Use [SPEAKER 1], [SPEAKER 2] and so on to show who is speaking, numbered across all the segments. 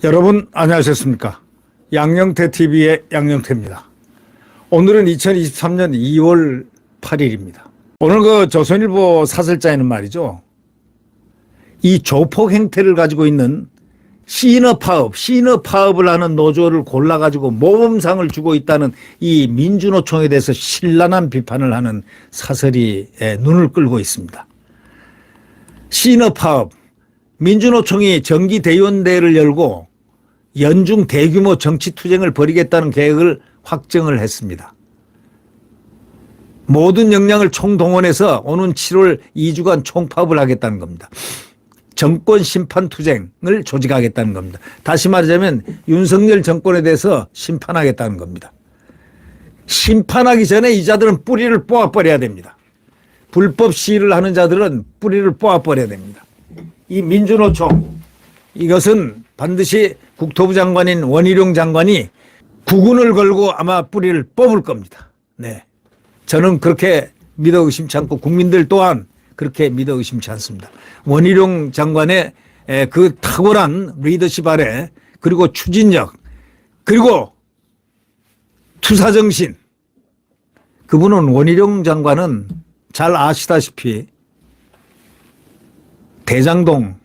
[SPEAKER 1] 여러분 안녕하셨습니까? 양영태TV의 양영태입니다. 오늘은 2023년 2월 8일입니다. 오늘 그 조선일보 사설자에는 말이죠, 이 조폭 행태를 가지고 있는 시너파업을 하는 노조를 골라가지고 모범상을 주고 있다는 이 민주노총에 대해서 신랄한 비판을 하는 사설이 눈을 끌고 있습니다. 시너파업, 민주노총이 정기대의원대회를 열고 연중 대규모 정치투쟁을 벌이겠다는 계획을 확정을 했습니다. 모든 역량을 총동원해서 오는 7월 2주간 총파업을 하겠다는 겁니다. 정권 심판 투쟁을 조직하겠다는 겁니다. 다시 말하자면 윤석열 정권에 대해서 심판하겠다는 겁니다. 심판하기 전에 이 자들은 뿌리를 뽑아버려야 됩니다. 불법 시위를 하는 자들은 뿌리를 뽑아버려야 됩니다. 이 민주노총, 이것은 반드시 국토부 장관인 원희룡 장관이 국운을 걸고 아마 뿌리를 뽑을 겁니다. 네, 저는 그렇게 믿어 의심치 않고 국민들 또한 그렇게 믿어 의심치 않습니다. 원희룡 장관의 그 탁월한 리더십 아래, 그리고 추진력, 그리고 투사정신, 그분은, 원희룡 장관은 잘 아시다시피 대장동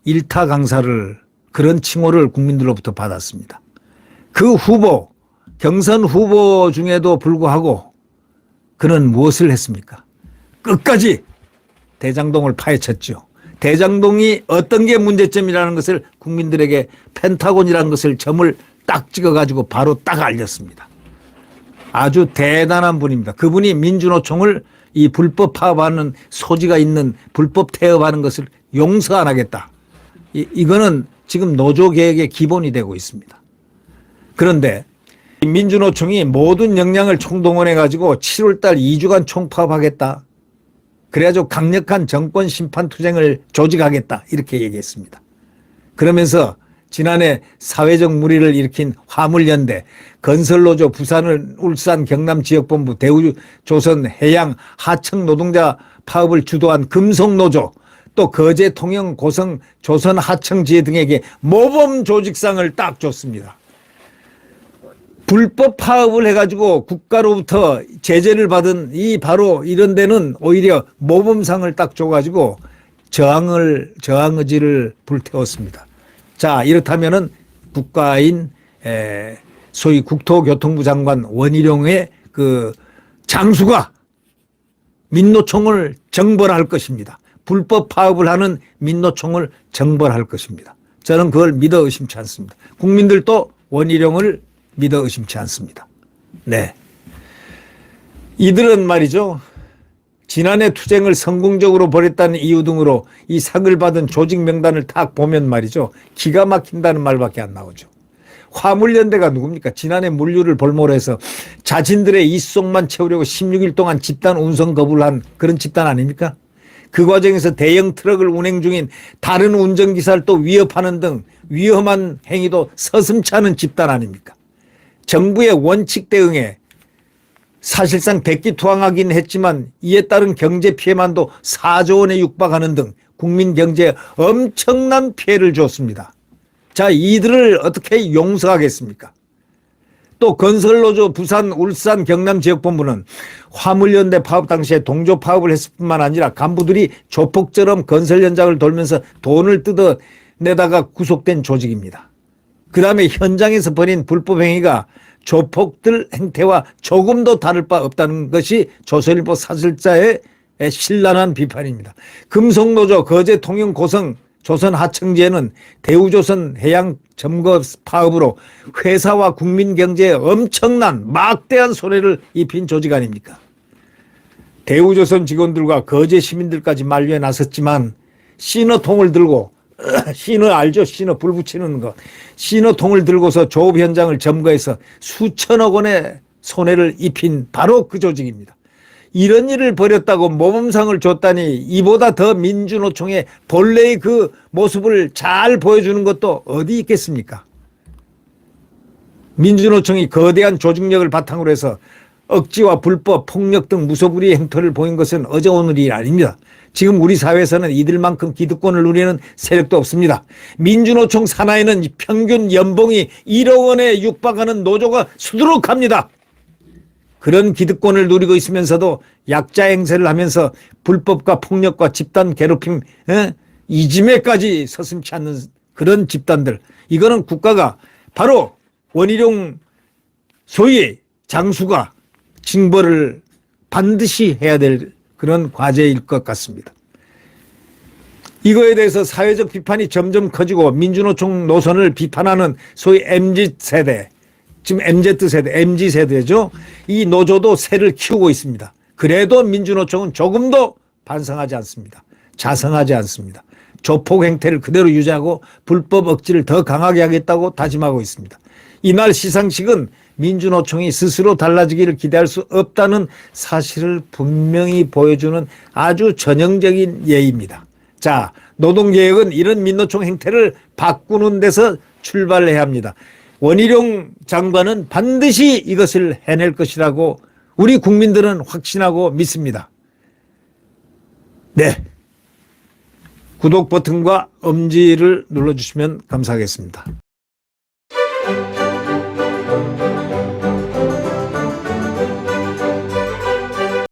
[SPEAKER 1] 일타 강사를, 그런 칭호를 국민들로부터 받았습니다. 그 후보, 경선 후보 중에도 불구하고 그는 무엇을 했습니까? 끝까지 대장동을 파헤쳤죠. 대장동이 어떤 게 문제점이라는 것을 국민들에게, 펜타곤이라는 것을 점을 딱 찍어가지고 바로 딱 알렸습니다. 아주 대단한 분입니다. 그분이 민주노총을, 이 불법 파업하는 소지가 있는, 불법 태업하는 것을 용서 안 하겠다. 이거는 지금 노조 개혁의 기본이 되고 있습니다. 그런데 민주노총이 모든 역량을 총동원해 가지고 7월달 2주간 총파업하겠다, 그래가지고 강력한 정권 심판 투쟁을 조직하겠다, 이렇게 얘기했습니다. 그러면서 지난해 사회적 물의를 일으킨 화물연대, 건설노조, 부산, 울산, 경남 지역본부, 대우조선, 해양, 하청 노동자 파업을 주도한 금속노조, 또 거제, 통영, 고성, 조선 하청지회 등에게 모범 조직상을 딱 줬습니다. 불법 파업을 해가지고 국가로부터 제재를 받은 이 바로 이런 데는 오히려 모범상을 딱 줘가지고 저항 의지를 불태웠습니다. 자, 이렇다면은 국가인 소위 국토교통부 장관 원희룡의 그 장수가 민노총을 정벌할 것입니다. 불법 파업을 하는 민노총을 정벌할 것입니다. 저는 그걸 믿어 의심치 않습니다. 국민들도 원희룡을 믿어 의심치 않습니다. 네, 이들은 말이죠, 지난해 투쟁을 성공적으로 벌였다는 이유 등으로 이 상을 받은 조직 명단을 딱 보면 말이죠, 기가 막힌다는 말밖에 안 나오죠. 화물연대가 누굽니까? 지난해 물류를 볼모로 해서 자신들의 입속만 채우려고 16일 동안 집단 운송 거부를 한 그런 집단 아닙니까? 그 과정에서 대형 트럭을 운행 중인 다른 운전기사를 또 위협하는 등 위험한 행위도 서슴지 않은 집단 아닙니까? 정부의 원칙 대응에 사실상 백기투항하긴 했지만 이에 따른 경제 피해만도 4조 원에 육박하는 등 국민 경제에 엄청난 피해를 줬습니다. 자, 이들을 어떻게 용서하겠습니까? 또 건설노조 부산, 울산, 경남 지역본부는 화물연대 파업 당시에 동조 파업을 했을 뿐만 아니라 간부들이 조폭처럼 건설 현장을 돌면서 돈을 뜯어내다가 구속된 조직입니다. 그 다음에 현장에서 벌인 불법 행위가 조폭들 행태와 조금도 다를 바 없다는 것이 조선일보 사설자의 신랄한 비판입니다. 금속노조, 거제, 통영, 고성, 조선 하청지에는 대우조선 해양 점거 파업으로 회사와 국민 경제에 엄청난 막대한 손해를 입힌 조직 아닙니까? 대우조선 직원들과 거제 시민들까지 만류에 나섰지만 신호통을 들고, 신호 알죠? 신호 불 붙이는 거. 신호통을 들고서 조업 현장을 점거해서 수천억 원의 손해를 입힌 바로 그 조직입니다. 이런 일을 벌였다고 모범상을 줬다니 이보다 더 민주노총의 본래의 그 모습을 잘 보여주는 것도 어디 있겠습니까? 민주노총이 거대한 조직력을 바탕으로 해서 억지와 불법, 폭력 등 무소불위의 행태를 보인 것은 어제 오늘이 아닙니다. 지금 우리 사회에서는 이들만큼 기득권을 누리는 세력도 없습니다. 민주노총 산하에는 평균 연봉이 1억 원에 육박하는 노조가 수두룩합니다. 그런 기득권을 누리고 있으면서도 약자 행세를 하면서 불법과 폭력과 집단 괴롭힘, 이지매까지 서슴지 않는 그런 집단들. 이거는 국가가 바로 원희룡 소위 장수가 징벌을 반드시 해야 될 그런 과제일 것 같습니다. 이거에 대해서 사회적 비판이 점점 커지고 민주노총 노선을 비판하는 소위 MZ세대, 지금 MZ세대, MZ세대죠. 이 노조도 새를 키우고 있습니다. 그래도 민주노총은 조금도 반성하지 않습니다. 자성하지 않습니다. 조폭 행태를 그대로 유지하고 불법 억지를 더 강하게 하겠다고 다짐하고 있습니다. 이날 시상식은 민주노총이 스스로 달라지기를 기대할 수 없다는 사실을 분명히 보여주는 아주 전형적인 예입니다. 자, 노동개혁은 이런 민노총 행태를 바꾸는 데서 출발해야 합니다. 원희룡 장관은 반드시 이것을 해낼 것이라고 우리 국민들은 확신하고 믿습니다. 네. 구독 버튼과 엄지를 눌러주시면 감사하겠습니다.